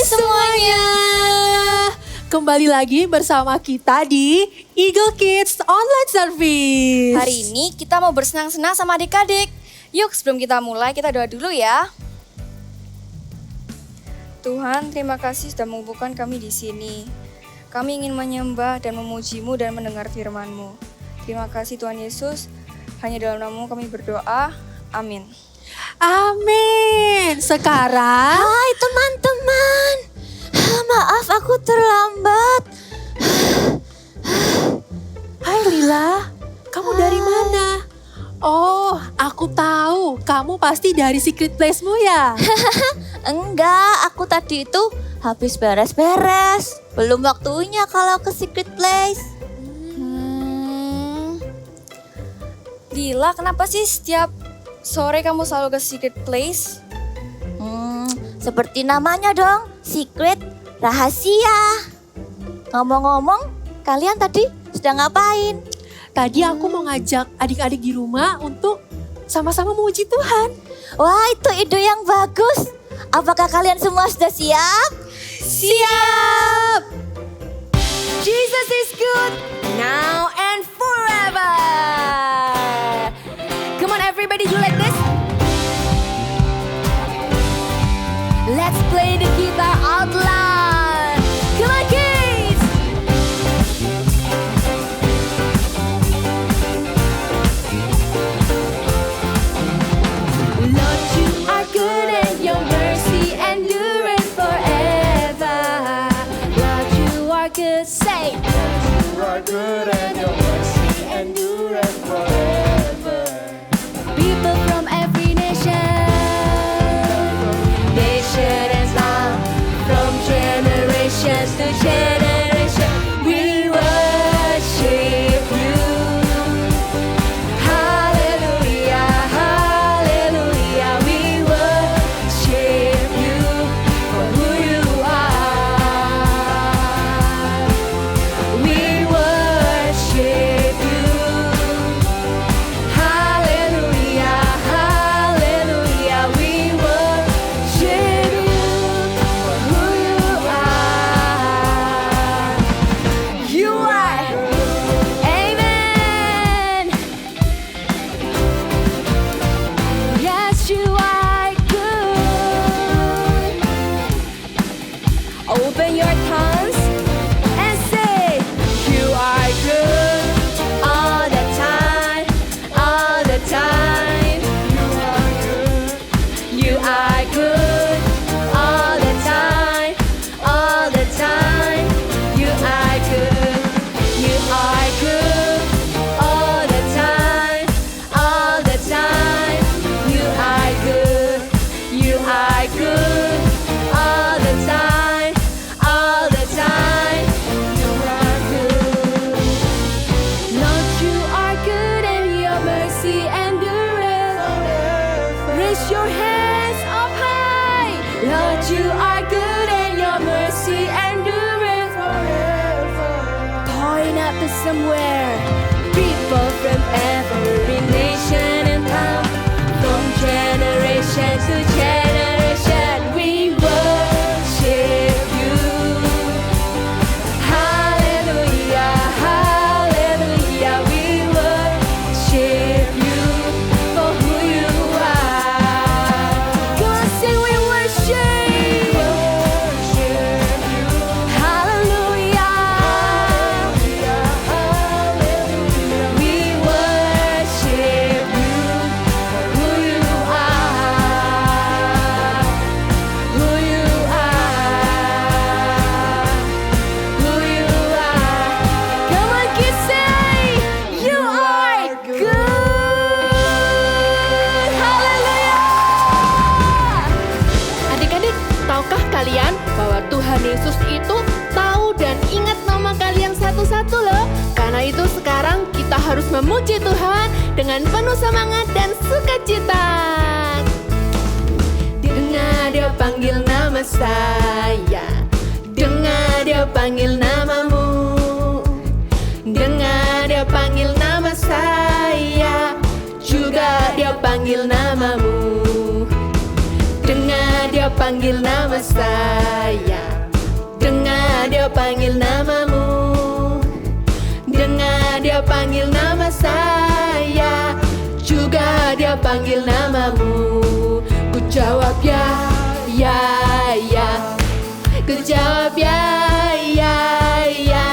semuanya. Kembali lagi bersama kita di Eagle Kids Online Service. Hari ini kita mau bersenang-senang sama adik-adik. Yuk sebelum kita mulai kita doa dulu ya. Tuhan, terima kasih sudah mengumpulkan kami di sini. Kami ingin menyembah dan memuji-Mu dan mendengar firman-Mu. Terima kasih Tuhan Yesus. Hanya dalam nama-Mu kami berdoa. Amin. Amin. Sekarang Hai teman-teman, maaf aku terlambat. Hai Lila, kamu dari mana? Oh, aku tahu. Kamu pasti dari secret place-mu ya? Enggak, aku tadi itu habis beres-beres. Belum waktunya kalau ke secret place. Lila, kenapa sih setiap sore kamu selalu ke secret place? Seperti namanya dong, secret, rahasia. Ngomong-ngomong, kalian tadi sedang ngapain? Tadi aku mau ngajak adik-adik di rumah untuk sama-sama memuji Tuhan. Wah, itu ide yang bagus. Apakah kalian semua sudah siap? Siap! Jesus is good now and forever. Come on everybody, do like this. Let's play the guitar out loud. Come on kids. Lord, you are good and your mercy endureth forever. Lord, you are good, say. You are good and your mercy endureth forever. People from every nation, nation and tongue, from generations to generation, we worship you. Hallelujah, hallelujah, we worship you for who you are. We worship you. Hallelujah, hallelujah, we worship you for who you are. You are. Amen. Yes, you are good. Open your tongues and say, you are good all the time, all the time. You are good all the time, all the time. You are good, you are good all the time, all the time. You are good, you are good all the time, all the time. You are good. Lord, you are good and your mercy endureth. Raise your hands up high. Lord, you are good and your mercy endureth forever. Point up to somewhere. People from every nation and tongue, from generation to generation, we worship you. Hallelujah, hallelujah, we worship you for who you are. Come on, sing, we worship. Hallelujah, we worship you for who you are. Who you are, who you are. Come on, kids, say, you are good. Haleluya. Adik-adik, tahukah kalian bahwa Tuhan Yesus itu tahu dan ingat nama kalian satu-satu loh? Karena itu sekarang kita harus memuji Tuhan dengan penuh semangat dan sukacita. Dengar dia panggil nama saya, dengar dia panggil namamu, dengar dia panggil nama saya, juga dia panggil namamu. Dengar dia panggil nama saya. Dengar dia panggil namamu. Dengar dia panggil nama saya. Juga dia panggil namamu. Ku jawab ya, ya, ya. Ku jawab ya, ya, ya.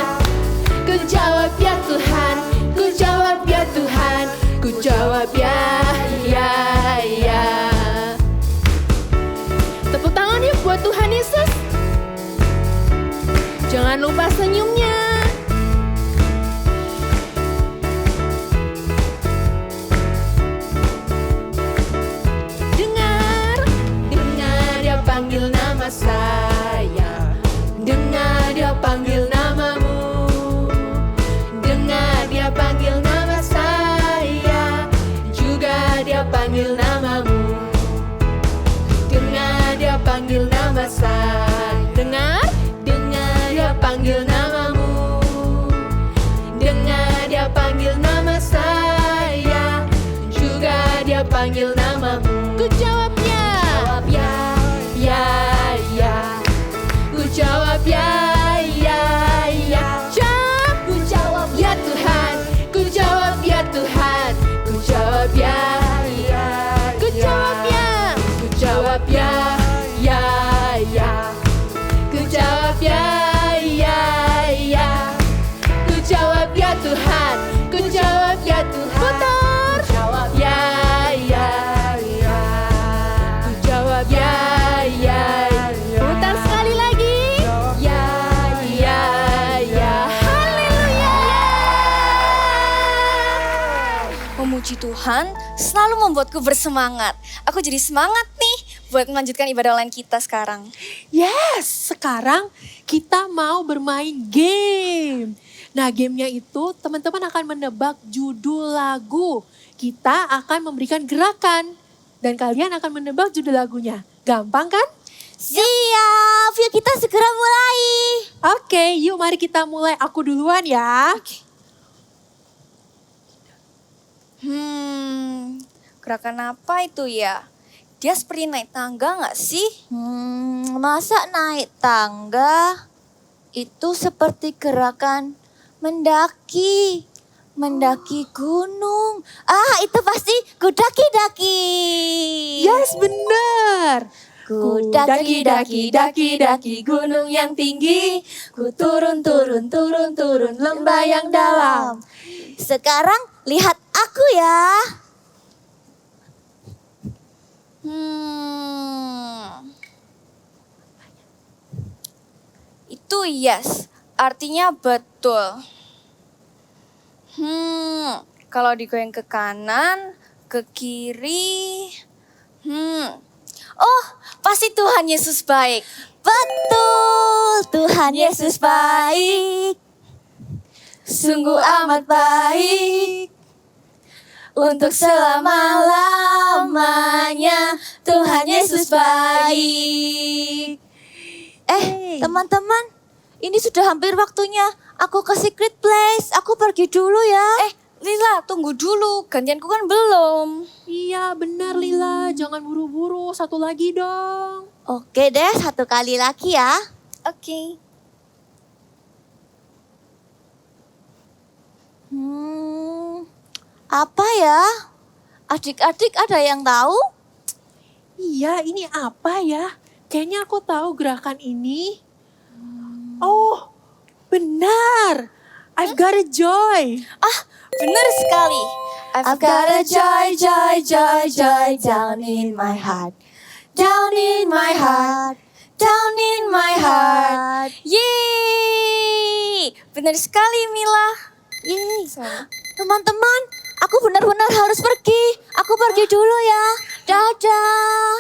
Ku jawab ya Tuhan. Ku jawab ya Tuhan. Ku jawab ya, ya, ya. Tepuk tangan yuk buat Tuhan Yesus. Jangan lupa senyumnya. Dengar, dengar dia panggil nama saya. Dengar dia panggil namamu. Dengar dia panggil nama saya. Juga dia panggil namamu. Dengar dia panggil nama saya. Dengar, dengar dia panggil namamu. Dengar dia panggil nama saya. Juga dia panggil namamu. Ku jawab ya, jawab ya, ya, ya. Ku jawab ya, ya, ya. Jawab, ku jawab ya Tuhan. Ku jawab ya Tuhan. Ku jawab ya, ya. Ku jawab ya, ku jawab ya, ya, ya. Ku jawab ya, ya, ya. Ku jawab ya Tuhan. Ku jawab ya Tuhan. Putar. Ku jawab ya, ya, ya. Ku jawab ya, ya, ya. Putar sekali lagi. Ya, ya, ya. Haleluya. Memuji Tuhan selalu membuatku bersemangat. Aku jadi semangat nih buat melanjutkan ibadah online kita sekarang. Yes, sekarang kita mau bermain game. Nah, gamenya itu teman-teman akan menebak judul lagu. Kita akan memberikan gerakan dan kalian akan menebak judul lagunya. Gampang kan? Siap, yuk kita segera mulai. Oke, yuk mari kita mulai. Aku duluan ya. Gerakan apa itu ya? Dia seperti naik tangga gak sih? Masa naik tangga? Itu seperti gerakan mendaki. Mendaki gunung. Ah, itu pasti kudaki-daki. Yes, benar. Ku daki gunung yang tinggi. Ku turun lembah yang dalam. Sekarang lihat aku ya. Itu yes, artinya betul. Kalau digoyang ke kanan, ke kiri. Oh, pasti Tuhan Yesus baik. Betul, Tuhan Yesus baik. Sungguh amat baik. Untuk selama-lamanya Tuhan Yesus baik. Teman-teman, ini sudah hampir waktunya aku ke secret place. Aku pergi dulu ya. Lila, tunggu dulu. Gantianku kan belum. Iya, benar Lila. Jangan buru-buru. Satu lagi dong. Oke deh, satu kali lagi ya. Oke. Apa ya? Adik-adik ada yang tahu? Iya, ini apa ya? Kayaknya aku tahu gerakan ini. Oh, benar. I've got a joy. Benar sekali. I've got a joy, joy, joy, joy down in my heart. Down in my heart. Down in my heart. Yeay. Benar sekali Mila. Yeay. Teman-teman, aku benar-benar harus pergi. Aku pergi dulu ya. Dadah.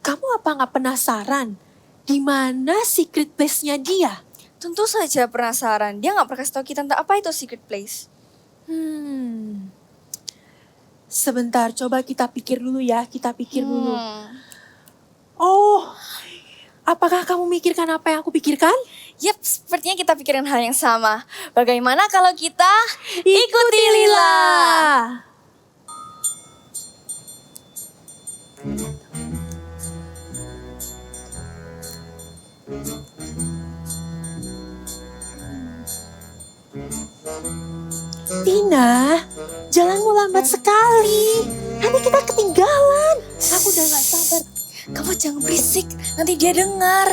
Kamu apa nggak penasaran? Di mana secret place-nya dia? Tentu saja penasaran. Dia nggak pernah kasih tahu kita tentang apa itu secret place. Sebentar, coba kita pikir dulu ya. Kita pikir dulu. Oh, apakah kamu mikirkan apa yang aku pikirkan? Yap, sepertinya kita pikirin hal yang sama. Bagaimana kalau kita ikuti Lila? Tina, jalanmu lambat sekali. Nanti kita ketinggalan. Aku udah gak sabar. Kamu jangan berisik, nanti dia dengar.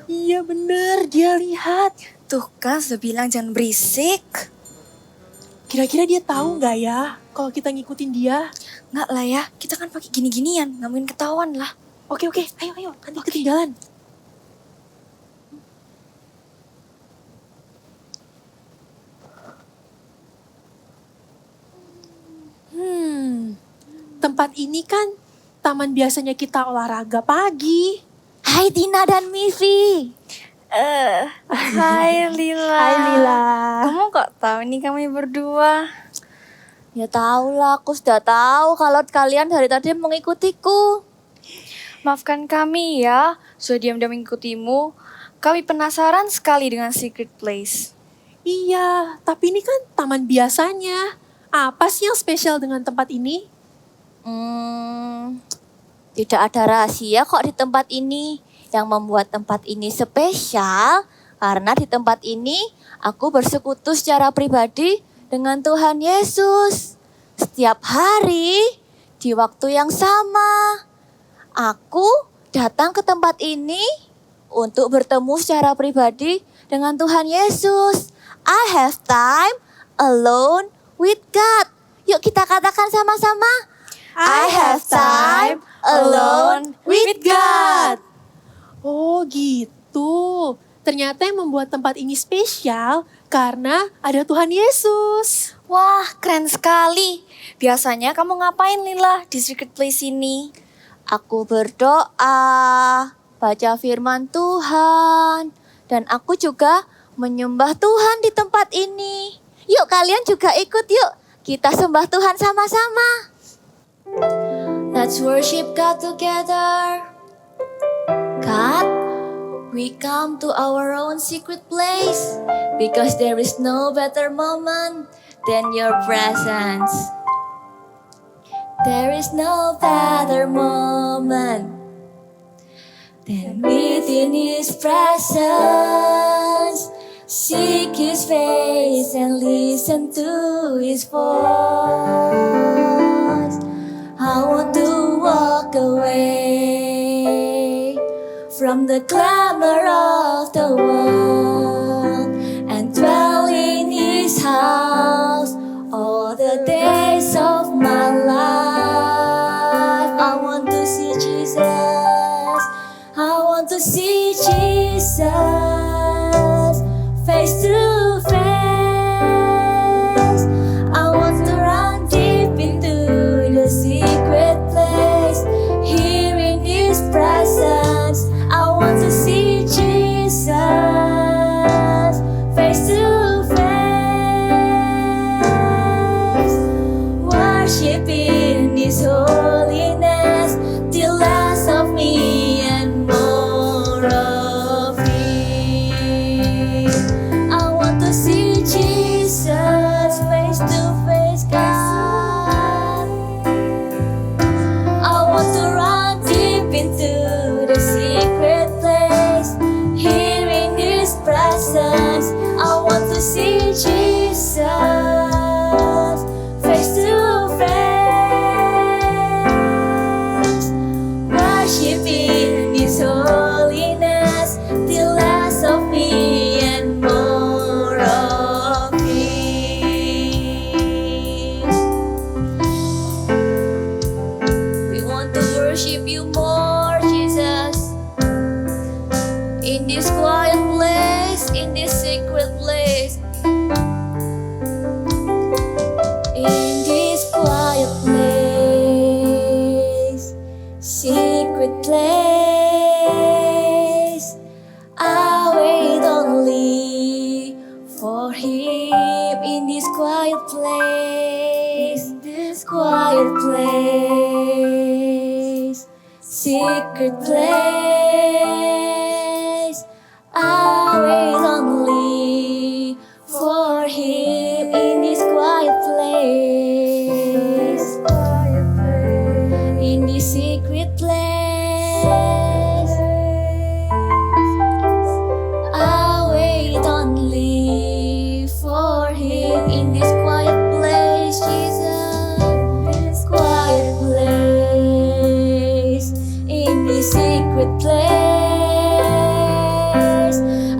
Iya bener, dia lihat. Tuh kan sudah bilang jangan berisik. Kira-kira dia tahu nggak ya kalau kita ngikutin dia? Nggak lah ya, kita kan pakai gini-ginian, nggak mungkin ketahuan lah. Oke, ayo, nanti ketinggalan. Tempat ini kan taman biasanya kita olahraga pagi. Hai Tina dan Mivi. Hai Lila. Kamu kok tahu nih kami berdua? Ya tahu lah, aku sudah tahu kalau kalian dari tadi mengikutiku. Maafkan kami ya, sudah diam-diam mengikutimu. Kami penasaran sekali dengan secret place. Iya, tapi ini kan taman biasanya. Apa sih yang spesial dengan tempat ini? Tidak ada rahasia kok di tempat ini. Yang membuat tempat ini spesial karena di tempat ini aku bersekutu secara pribadi dengan Tuhan Yesus. Setiap hari di waktu yang sama, aku datang ke tempat ini untuk bertemu secara pribadi dengan Tuhan Yesus. I have time alone with God. Yuk kita katakan sama-sama. I have time alone with God. Oh gitu. Ternyata yang membuat tempat ini spesial karena ada Tuhan Yesus. Wah, keren sekali. Biasanya kamu ngapain Lila di secret place ini? Aku berdoa, baca firman Tuhan, dan aku juga menyembah Tuhan di tempat ini. Yuk kalian juga ikut yuk. Kita sembah Tuhan sama-sama. Let's worship God together. God, we come to our own secret place because there is no better moment than your presence. There is no better moment than within His presence. Seek His face and listen to His voice. I want to walk away from the clamor of the world and dwell in His house all the days of my life. I want to see Jesus. I want to see Jesus face to face. I want to run deep into the secret place, here in His presence. I want to see Jesus face to face, worship in His holiness till less of me and more of Him. I want to see Jesus face to face, God. I want to run deep into the secret place, here in His presence. I want to see Jesus face to face, worship in His holiness till less of me and more of Him. We want to worship You more, Jesus, in this quiet place, in this secret place, in this quiet place, secret place. I wait only for Him in this quiet place, this quiet place, secret place. I wait only for Him in this quiet place, in this secret place. I wait only for him in this quiet place, Jesus. This quiet place, in this secret place.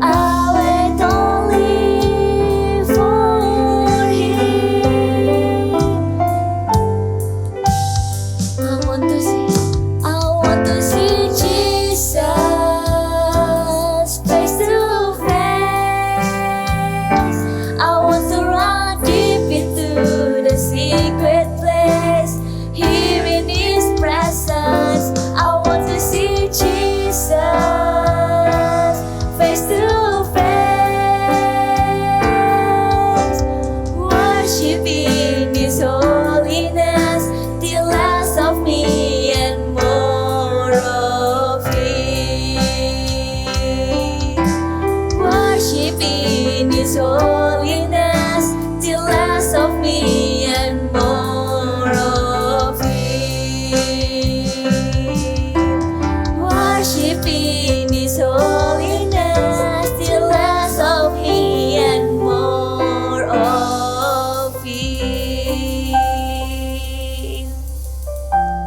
I wait only for him. I want to see Jesus face to face. I want to run deep into the secret place, here in His presence. I want to see Jesus face to face, worshiping His holiness till less of me and more of Him. Worshiping His holiness till less of me and more of Him. Worshiping His holiness till less of me and more of Him.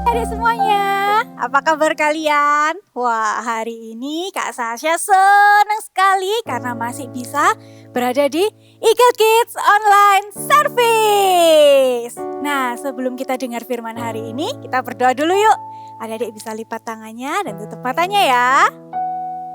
Adik semuanya, apa kabar kalian? Wah, hari ini Kak Sasha senang sekali karena masih bisa berada di Eagle Kids Online Service. Nah, sebelum kita dengar firman hari ini, kita berdoa dulu yuk. Adik-adik bisa lipat tangannya dan tutup matanya ya.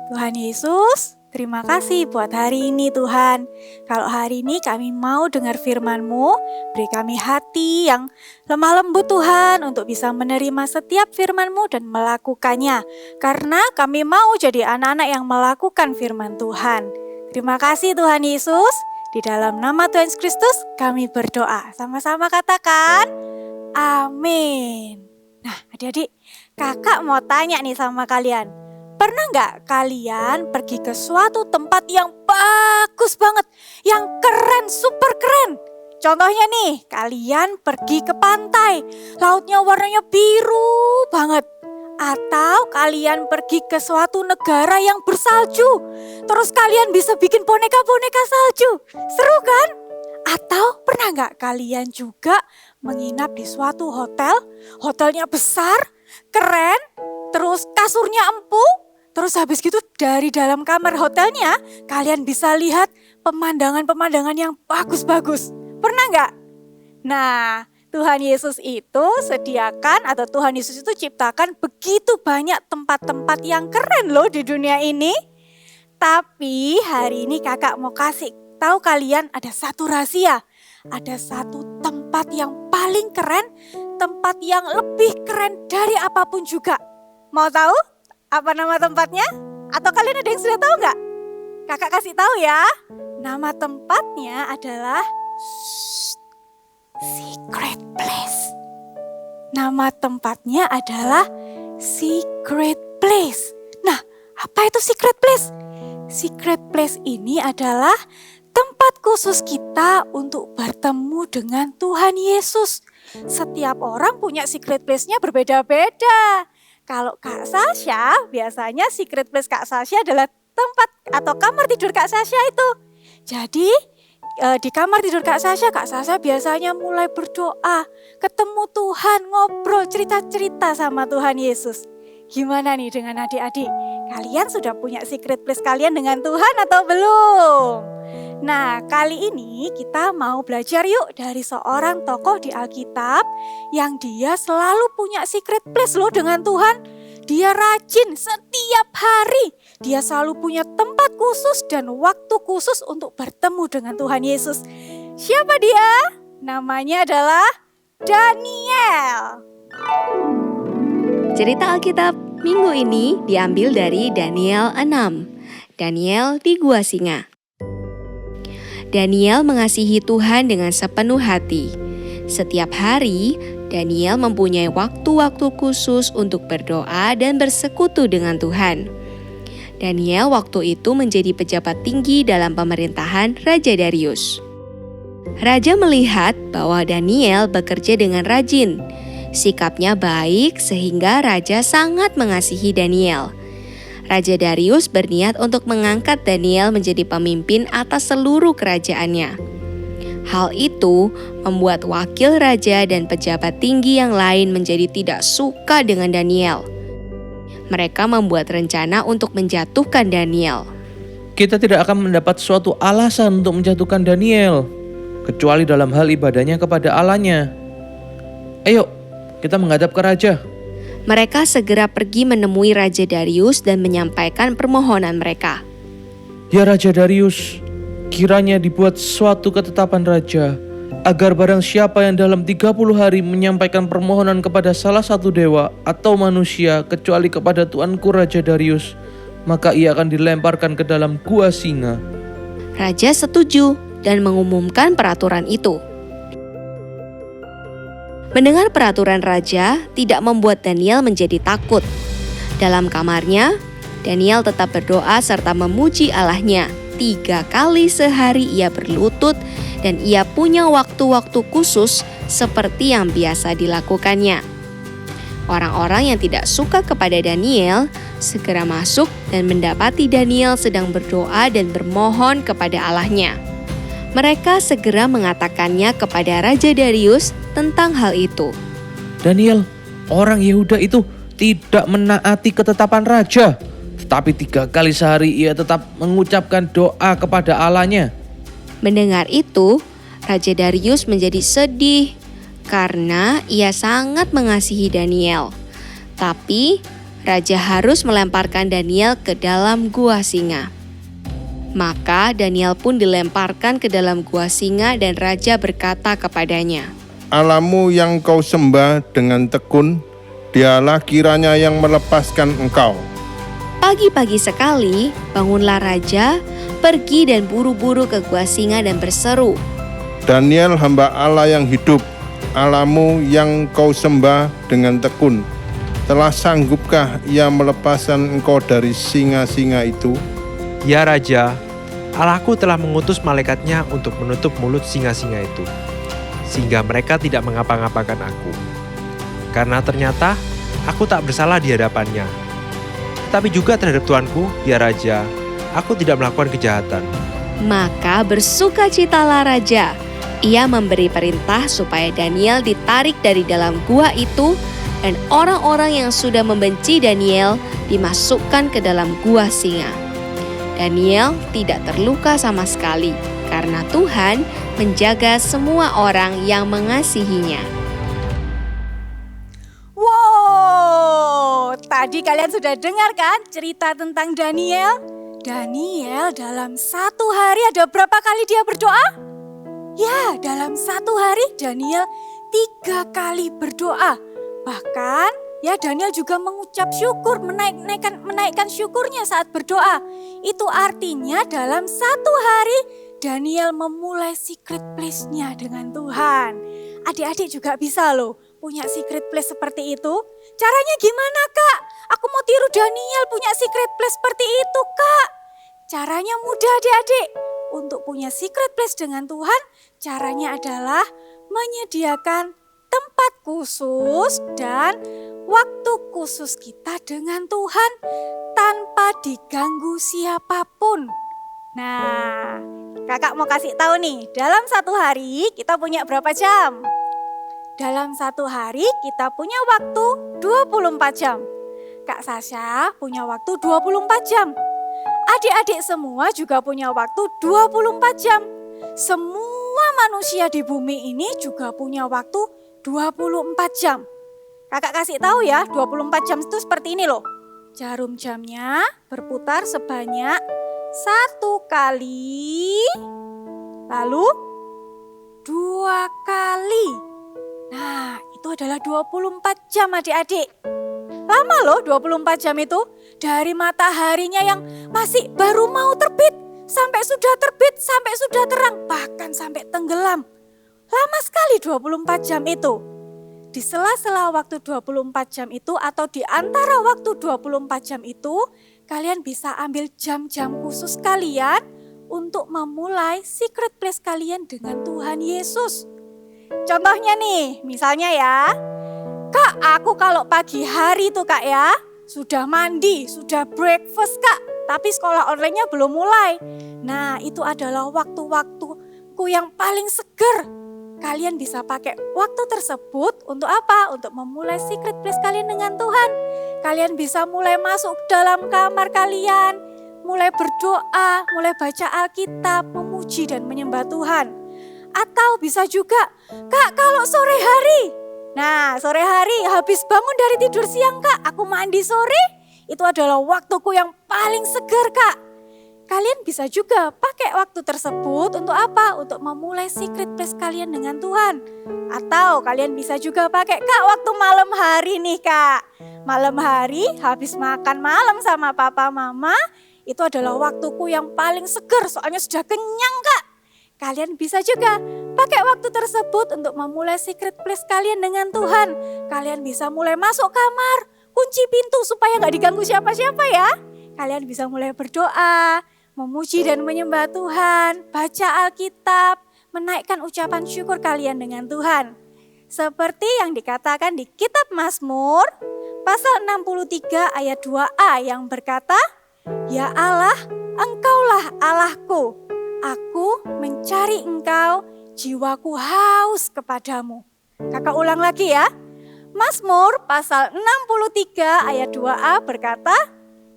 Tuhan Yesus, terima kasih buat hari ini Tuhan. Kalau hari ini kami mau dengar firman-Mu, beri kami hati yang lemah lembut Tuhan untuk bisa menerima setiap firman-Mu dan melakukannya. Karena kami mau jadi anak-anak yang melakukan firman Tuhan. Terima kasih Tuhan Yesus. Di dalam nama Tuhan Yesus Kristus kami berdoa. Sama-sama katakan, amin. Nah adik-adik, kakak mau tanya nih sama kalian. Pernah nggak kalian pergi ke suatu tempat yang bagus banget, yang keren, super keren? Contohnya nih, kalian pergi ke pantai, lautnya warnanya biru banget. Atau kalian pergi ke suatu negara yang bersalju, terus kalian bisa bikin boneka-boneka salju. Seru kan? Atau pernah nggak kalian juga menginap di suatu hotel, hotelnya besar, keren, terus kasurnya empuk. Terus habis gitu dari dalam kamar hotelnya kalian bisa lihat pemandangan-pemandangan yang bagus-bagus. Pernah nggak? Nah, Tuhan Yesus itu sediakan atau Tuhan Yesus itu ciptakan begitu banyak tempat-tempat yang keren loh di dunia ini. Tapi hari ini kakak mau kasih tahu kalian ada satu rahasia. Ada satu tempat yang paling keren, tempat yang lebih keren dari apapun juga. Mau tahu? Apa nama tempatnya? Atau kalian ada yang sudah tahu nggak? Kakak kasih tahu ya. Nama tempatnya adalah Secret Place. Nama tempatnya adalah Secret Place. Nah, apa itu Secret Place? Secret Place ini adalah tempat khusus kita untuk bertemu dengan Tuhan Yesus. Setiap orang punya secret place-nya berbeda-beda. Kalau Kak Sasha, biasanya secret place Kak Sasha adalah tempat atau kamar tidur Kak Sasha itu. Jadi di kamar tidur Kak Sasha biasanya mulai berdoa, ketemu Tuhan, ngobrol, cerita-cerita sama Tuhan Yesus. Gimana nih dengan adik-adik? Kalian sudah punya secret place kalian dengan Tuhan atau belum? Nah, kali ini kita mau belajar yuk dari seorang tokoh di Alkitab yang dia selalu punya secret place loh dengan Tuhan. Dia rajin setiap hari. Dia selalu punya tempat khusus dan waktu khusus untuk bertemu dengan Tuhan Yesus. Siapa dia? Namanya adalah Daniel. Cerita Alkitab minggu ini diambil dari Daniel 6. Daniel di Gua Singa. Daniel mengasihi Tuhan dengan sepenuh hati. Setiap hari, Daniel mempunyai waktu-waktu khusus untuk berdoa dan bersekutu dengan Tuhan. Daniel waktu itu menjadi pejabat tinggi dalam pemerintahan Raja Darius. Raja melihat bahwa Daniel bekerja dengan rajin. Sikapnya baik sehingga raja sangat mengasihi Daniel. Raja Darius berniat untuk mengangkat Daniel menjadi pemimpin atas seluruh kerajaannya. Hal itu membuat wakil raja dan pejabat tinggi yang lain menjadi tidak suka dengan Daniel. Mereka membuat rencana untuk menjatuhkan Daniel. Kita tidak akan mendapat suatu alasan untuk menjatuhkan Daniel, kecuali dalam hal ibadahnya kepada Allahnya. Ayo, kita menghadap ke raja. Mereka segera pergi menemui Raja Darius dan menyampaikan permohonan mereka. Ya Raja Darius, kiranya dibuat suatu ketetapan raja, agar barang siapa yang dalam 30 hari menyampaikan permohonan kepada salah satu dewa atau manusia kecuali kepada Tuanku Raja Darius, maka ia akan dilemparkan ke dalam gua singa. Raja setuju dan mengumumkan peraturan itu. Mendengar peraturan raja tidak membuat Daniel menjadi takut. Dalam kamarnya, Daniel tetap berdoa serta memuji Allahnya. 3 kali sehari ia berlutut dan ia punya waktu-waktu khusus seperti yang biasa dilakukannya. Orang-orang yang tidak suka kepada Daniel segera masuk dan mendapati Daniel sedang berdoa dan bermohon kepada Allahnya. Mereka segera mengatakannya kepada Raja Darius tentang hal itu. Daniel, orang Yehuda itu tidak menaati ketetapan raja, tetapi 3 kali sehari ia tetap mengucapkan doa kepada Allahnya. Mendengar itu, Raja Darius menjadi sedih karena ia sangat mengasihi Daniel. Tapi, raja harus melemparkan Daniel ke dalam gua singa. Maka Daniel pun dilemparkan ke dalam gua singa dan raja berkata kepadanya, Allahmu yang kau sembah dengan tekun, dialah kiranya yang melepaskan engkau. Pagi-pagi sekali, bangunlah raja, pergi dan buru-buru ke gua singa dan berseru, Daniel hamba Allah yang hidup, Allahmu yang kau sembah dengan tekun, telah sanggupkah ia melepaskan engkau dari singa-singa itu? Ya Raja, Allahku telah mengutus malaikatnya untuk menutup mulut singa-singa itu, sehingga mereka tidak mengapa-ngapakan aku. Karena ternyata aku tak bersalah di hadapannya. Tetapi juga terhadap Tuanku, ya Raja, aku tidak melakukan kejahatan. Maka bersukacitalah raja. Ia memberi perintah supaya Daniel ditarik dari dalam gua itu dan orang-orang yang sudah membenci Daniel dimasukkan ke dalam gua singa. Daniel tidak terluka sama sekali karena Tuhan menjaga semua orang yang mengasihinya. Wow, tadi kalian sudah dengar kan cerita tentang Daniel? Daniel dalam 1 hari ada berapa kali dia berdoa? Ya, dalam 1 hari Daniel 3 kali berdoa. Bahkan ya Daniel juga mengucap syukur, menaikkan syukurnya saat berdoa. Itu artinya dalam 1 hari Daniel memulai secret place-nya dengan Tuhan. Adik-adik juga bisa loh punya secret place seperti itu. Caranya gimana Kak? Aku mau tiru Daniel punya secret place seperti itu Kak. Caranya mudah adik-adik. Untuk punya secret place dengan Tuhan, caranya adalah menyediakan tempat khusus dan waktu khusus kita dengan Tuhan tanpa diganggu siapapun. Nah, kakak mau kasih tahu nih, dalam 1 hari kita punya berapa jam? Dalam 1 hari kita punya waktu 24 jam. Kak Sasha punya waktu 24 jam. Adik-adik semua juga punya waktu 24 jam. Semua manusia di bumi ini juga punya waktu 24 jam. Kakak kasih tahu ya, 24 jam itu seperti ini loh. Jarum jamnya berputar sebanyak 1 kali, lalu 2 kali. Nah, itu adalah 24 jam adik-adik. Lama loh 24 jam itu. Dari mataharinya yang masih baru mau terbit, sampai sudah terbit, sampai sudah terang, bahkan sampai tenggelam. Lama sekali 24 jam itu. Di sela-sela waktu 24 jam itu atau di antara waktu 24 jam itu, kalian bisa ambil jam-jam khusus kalian untuk memulai secret place kalian dengan Tuhan Yesus. Contohnya nih, misalnya ya, Kak, aku kalau pagi hari tuh Kak ya, sudah mandi, sudah breakfast Kak, tapi sekolah online-nya belum mulai. Nah, itu adalah waktu-waktuku yang paling seger. Kalian bisa pakai waktu tersebut untuk apa? Untuk memulai secret place kalian dengan Tuhan. Kalian bisa mulai masuk dalam kamar kalian, mulai berdoa, mulai baca Alkitab, memuji dan menyembah Tuhan. Atau bisa juga, Kak, kalau sore hari. Nah, sore hari habis bangun dari tidur siang Kak, aku mandi sore, itu adalah waktuku yang paling segar Kak. Kalian bisa juga pakai waktu tersebut untuk apa? Untuk memulai secret place kalian dengan Tuhan. Atau kalian bisa juga pakai, Kak, waktu malam hari nih Kak. Malam hari habis makan malam sama papa mama, itu adalah waktuku yang paling segar soalnya sudah kenyang Kak. Kalian bisa juga pakai waktu tersebut untuk memulai secret place kalian dengan Tuhan. Kalian bisa mulai masuk kamar, kunci pintu supaya gak diganggu siapa-siapa ya. Kalian bisa mulai berdoa, memuji dan menyembah Tuhan, baca Alkitab, menaikkan ucapan syukur kalian dengan Tuhan. Seperti yang dikatakan di kitab Mazmur, pasal 63 ayat 2a yang berkata, Ya Allah, Engkaulah Allahku, aku mencari Engkau, jiwaku haus kepadamu. Kakak ulang lagi ya. Mazmur pasal 63 ayat 2a berkata,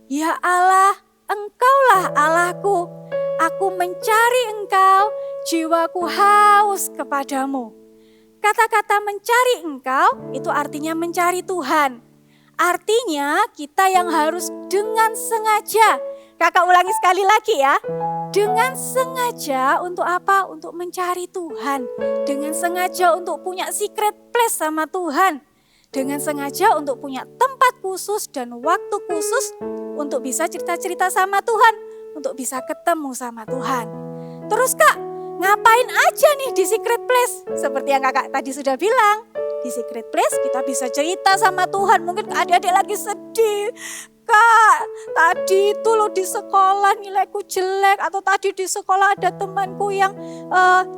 Ya Allah, Engkaulah Allahku, aku mencari Engkau, jiwaku haus kepadamu. Kata-kata mencari Engkau itu artinya mencari Tuhan. Artinya kita yang harus dengan sengaja. Kakak ulangi sekali lagi ya. Dengan sengaja untuk apa? Untuk mencari Tuhan. Dengan sengaja untuk punya secret place sama Tuhan. Dengan sengaja untuk punya tempat khusus dan waktu khusus untuk bisa cerita-cerita sama Tuhan, untuk bisa ketemu sama Tuhan. Terus Kak, ngapain aja nih di secret place? Seperti yang Kakak tadi sudah bilang, di secret place kita bisa cerita sama Tuhan. Mungkin adik-adik lagi sedih. Kak, tadi itu loh di sekolah nilaiku jelek, atau tadi di sekolah ada temanku yang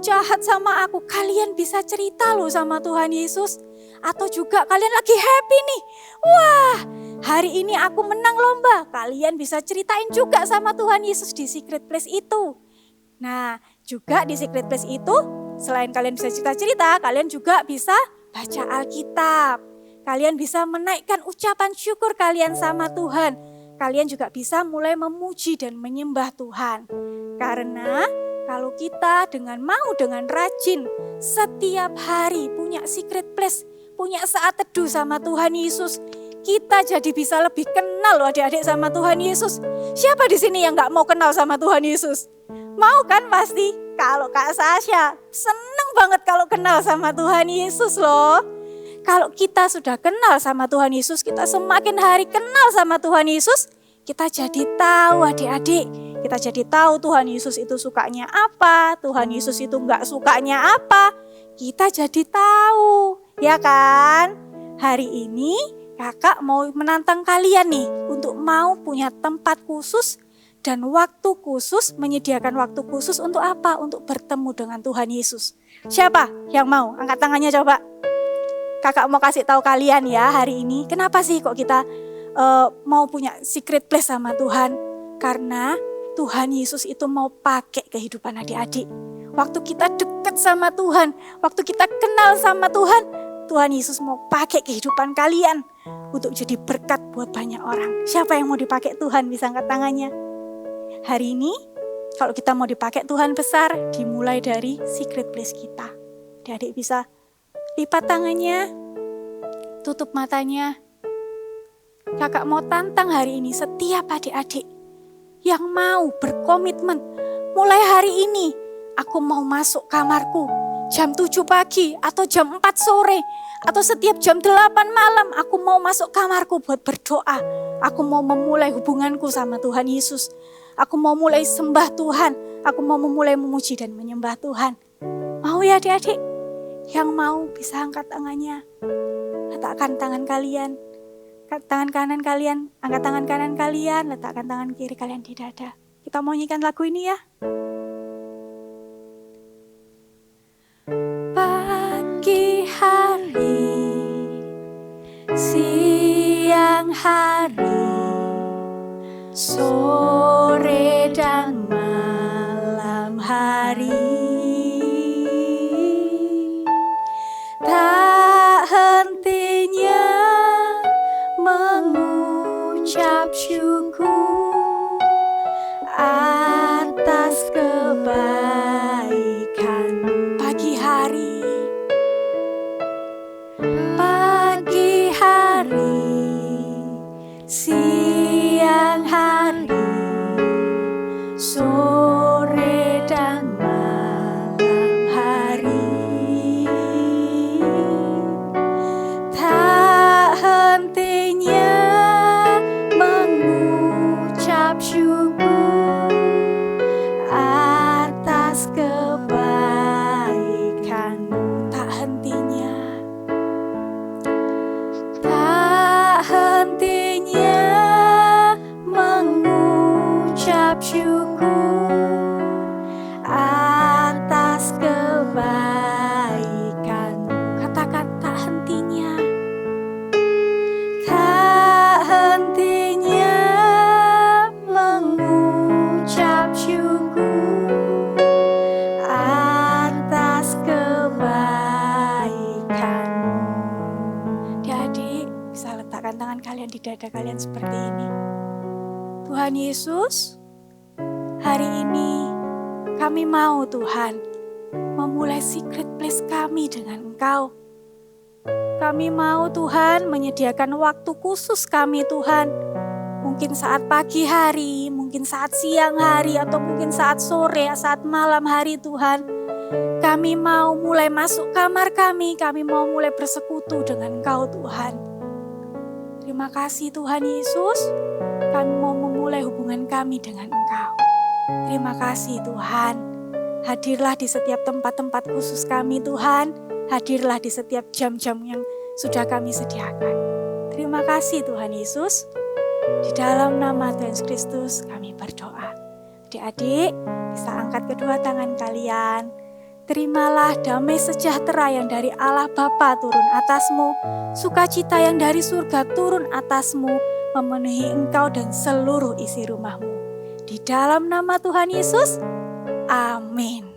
jahat sama aku. Kalian bisa cerita loh sama Tuhan Yesus. Atau juga kalian lagi happy nih. Wah, hari ini aku menang lomba. Kalian bisa ceritain juga sama Tuhan Yesus di secret place itu. Nah, juga di secret place itu, selain kalian bisa cerita-cerita, kalian juga bisa baca Alkitab. Kalian bisa menaikkan ucapan syukur kalian sama Tuhan. Kalian juga bisa mulai memuji dan menyembah Tuhan. Karena kalau kita dengan rajin setiap hari punya secret place, punya saat teduh sama Tuhan Yesus, kita jadi bisa lebih kenal loh adik-adik sama Tuhan Yesus. Siapa di sini yang gak mau kenal sama Tuhan Yesus? Mau kan pasti? Kalau Kak Sasha seneng banget kalau kenal sama Tuhan Yesus loh. Kalau kita sudah kenal sama Tuhan Yesus, kita semakin hari kenal sama Tuhan Yesus, kita jadi tahu adik-adik. Kita jadi tahu Tuhan Yesus itu sukanya apa, Tuhan Yesus itu gak sukanya apa. Kita jadi tahu, ya kan? Hari ini kakak mau menantang kalian nih untuk mau punya tempat khusus dan waktu khusus, menyediakan waktu khusus untuk apa? Untuk bertemu dengan Tuhan Yesus. Siapa yang mau? Angkat tangannya coba. Kakak mau kasih tahu kalian ya hari ini, kenapa sih kok kita mau punya secret place sama Tuhan? Karena Tuhan Yesus itu mau pakai kehidupan adik-adik. Waktu kita dekat sama Tuhan, waktu kita kenal sama Tuhan, Tuhan Yesus mau pakai kehidupan kalian untuk jadi berkat buat banyak orang. Siapa yang mau dipakai Tuhan? Bisa angkat tangannya. Hari ini kalau kita mau dipakai Tuhan besar, dimulai dari secret place kita. Adik-adik bisa lipat tangannya, tutup matanya. Kakak mau tantang hari ini setiap adik-adik yang mau berkomitmen, mulai hari ini aku mau masuk kamarku jam 7 pagi atau jam 4 sore atau setiap jam 8 malam aku mau masuk kamarku buat berdoa. Aku mau memulai hubunganku sama Tuhan Yesus. Aku mau mulai sembah Tuhan. Aku mau memulai memuji dan menyembah Tuhan. Mau ya adik-adik? Yang mau bisa angkat tangannya. Letakkan tangan kalian. Tangan kanan kalian, angkat tangan kanan kalian, letakkan tangan kiri kalian di dada. Kita mau nyanyikan lagu ini ya. Pagi hari hari, sore dan malam hari, tak hentinya mengucap syukur atas kebaikan. Pagi hari, siang hari, sore dan malam hari, tak hentinya mengucap syukur atas kebaikan-Mu. Tak hentinya, tak hentinya mengucap syukur atas kebaikan-Mu. Katakan tak hentinya, tak hentinya mengucap syukur atas kebaikan-Mu. Adik-adik bisa letakkan tangan kalian di dada kalian seperti ini. Tuhan Yesus, hari ini kami mau Tuhan memulai secret place kami dengan Engkau. Kami mau Tuhan menyediakan waktu khusus kami Tuhan. Mungkin saat pagi hari, mungkin saat siang hari, atau mungkin saat sore, saat malam hari Tuhan. Kami mau mulai masuk kamar kami mau mulai bersekutu dengan Engkau Tuhan. Terima kasih Tuhan Yesus, kami mau memulai hubungan kami dengan Engkau. Terima kasih Tuhan, hadirlah di setiap tempat-tempat khusus kami Tuhan, hadirlah di setiap jam-jam yang sudah kami sediakan. Terima kasih Tuhan Yesus, di dalam nama Tuhan Yesus Kristus kami berdoa. Adik-adik bisa angkat kedua tangan kalian. Terimalah damai sejahtera yang dari Allah Bapa turun atasmu, sukacita yang dari surga turun atasmu, memenuhi engkau dan seluruh isi rumahmu. Di dalam nama Tuhan Yesus, amin.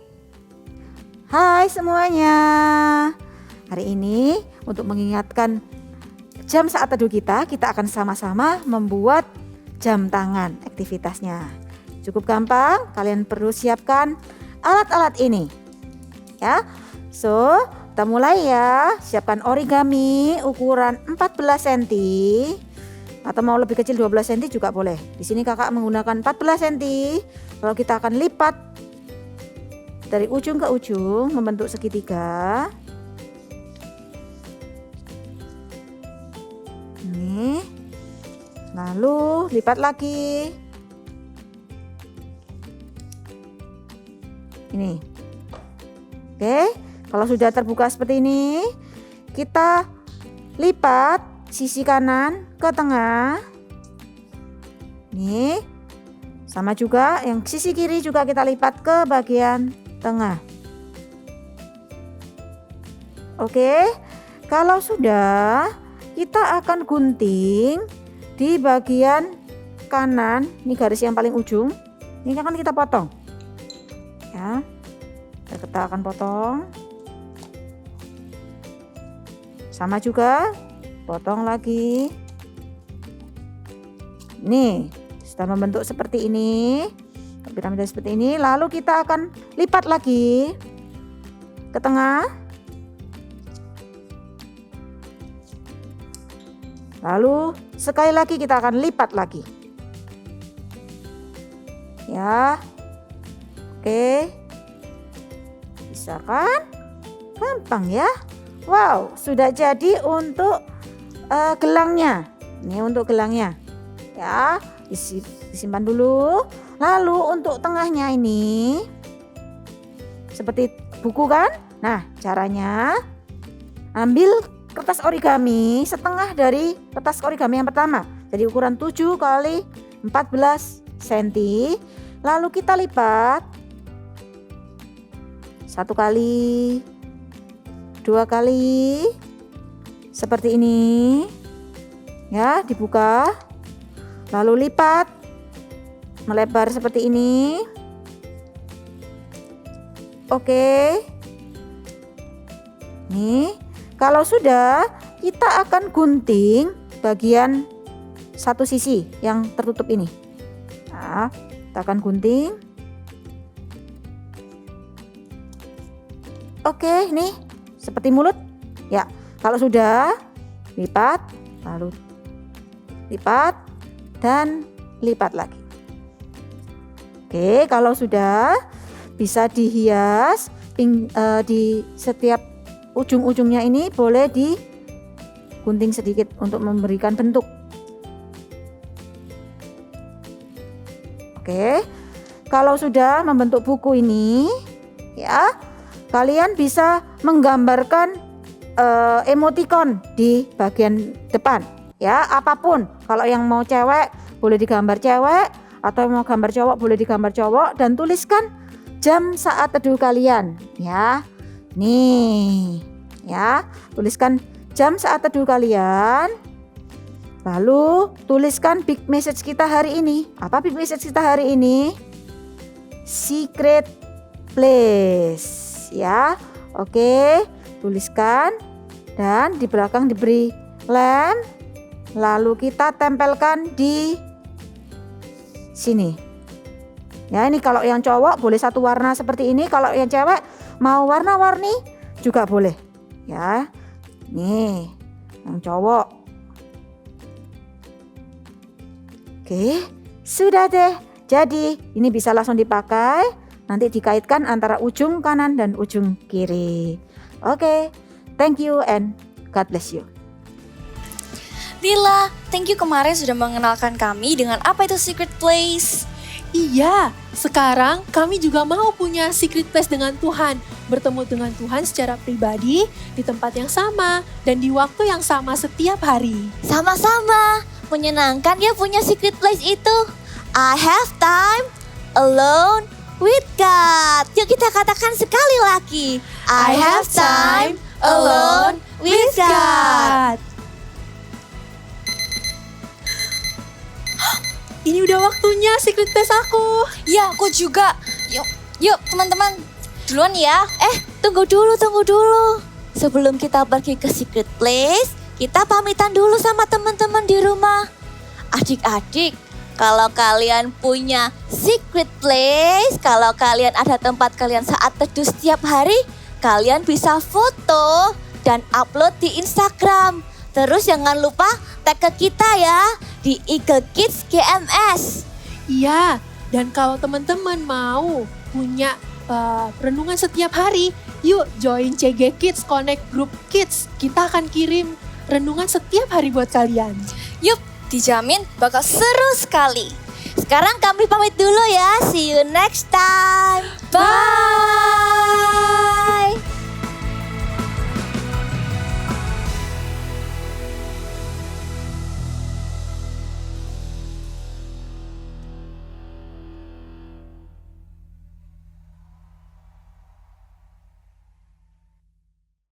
Hai semuanya. Hari ini untuk mengingatkan jam saat teduh kita akan sama-sama membuat jam tangan aktivitasnya. Cukup gampang, kalian perlu siapkan alat-alat ini. Ya, so kita mulai ya. Siapkan origami ukuran 14 cm atau mau lebih kecil 12 cm juga boleh. Di sini kakak menggunakan 14 cm. Lalu kita akan lipat dari ujung ke ujung membentuk segitiga. Ini. Lalu lipat lagi. Ini. Oke, kalau sudah terbuka seperti ini, kita lipat sisi kanan ke tengah. Nih, sama juga yang sisi kiri juga kita lipat ke bagian tengah. Oke, kalau sudah, kita akan gunting di bagian kanan. Ini garis yang paling ujung. Ini akan kita potong. Ya. Kita akan potong. Sama juga, potong lagi. Nih, sudah membentuk seperti ini. Piramida seperti ini. Lalu kita akan lipat lagi ke tengah. Lalu sekali lagi kita akan lipat lagi. Ya. Oke. Bisa kan? Gampang ya. Wow, sudah jadi untuk gelangnya. Ini untuk gelangnya. Ya, disimpan dulu. Lalu untuk tengahnya ini seperti buku kan? Nah, caranya ambil kertas origami setengah dari kertas origami yang pertama. Jadi ukuran 7 kali 14 cm. Lalu kita lipat 1 kali, 2 kali, seperti ini. Ya, dibuka. Lalu lipat. Melebar seperti ini. Oke. Nih, kalau sudah, kita akan gunting bagian satu sisi yang tertutup ini. Nah, kita akan gunting. Oke, nih seperti mulut. Ya, kalau sudah, lipat, lalu lipat dan lipat lagi. Oke, kalau sudah bisa dihias di setiap ujung-ujungnya ini boleh digunting sedikit untuk memberikan bentuk. Oke, kalau sudah membentuk buku ini, ya, kalian bisa menggambarkan emoticon di bagian depan. Ya, apapun. Kalau yang mau cewek boleh digambar cewek, atau yang mau gambar cowok boleh digambar cowok, dan tuliskan jam saat teduh kalian. Ya, nih, ya, tuliskan jam saat teduh kalian. Lalu tuliskan big message kita hari ini. Apa big message kita hari ini? Secret place. Ya, oke, tuliskan dan di belakang diberi lem. Lalu kita tempelkan di sini. Ya, ini kalau yang cowok boleh satu warna seperti ini. Kalau yang cewek mau warna-warni juga boleh. Ya, nih yang cowok. Oke, sudah deh. Jadi ini bisa langsung dipakai. Nanti dikaitkan antara ujung kanan dan ujung kiri. Oke, thank you and God bless you. Lila, thank you kemarin sudah mengenalkan kami dengan apa itu secret place. Iya, sekarang kami juga mau punya secret place dengan Tuhan. Bertemu dengan Tuhan secara pribadi di tempat yang sama dan di waktu yang sama setiap hari. Sama-sama, menyenangkan ya punya secret place itu. I have time alone with God. Yuk kita katakan sekali lagi. I have time alone with God. Ini udah waktunya secret place aku. Ya, aku juga. Yuk teman-teman, duluan ya. Tunggu dulu. Sebelum kita pergi ke secret place, kita pamitan dulu sama teman-teman di rumah. Adik-adik, kalau kalian punya secret place, kalau kalian ada tempat kalian saat teduh setiap hari, kalian bisa foto dan upload di Instagram. Terus jangan lupa tag ke kita ya di Eagle Kids GMS. Iya, dan kalau teman-teman mau punya renungan setiap hari, yuk join CG Kids Connect Group Kids. Kita akan kirim renungan setiap hari buat kalian. Yuk, dijamin bakal seru sekali. Sekarang kami pamit dulu ya. See you next time. Bye.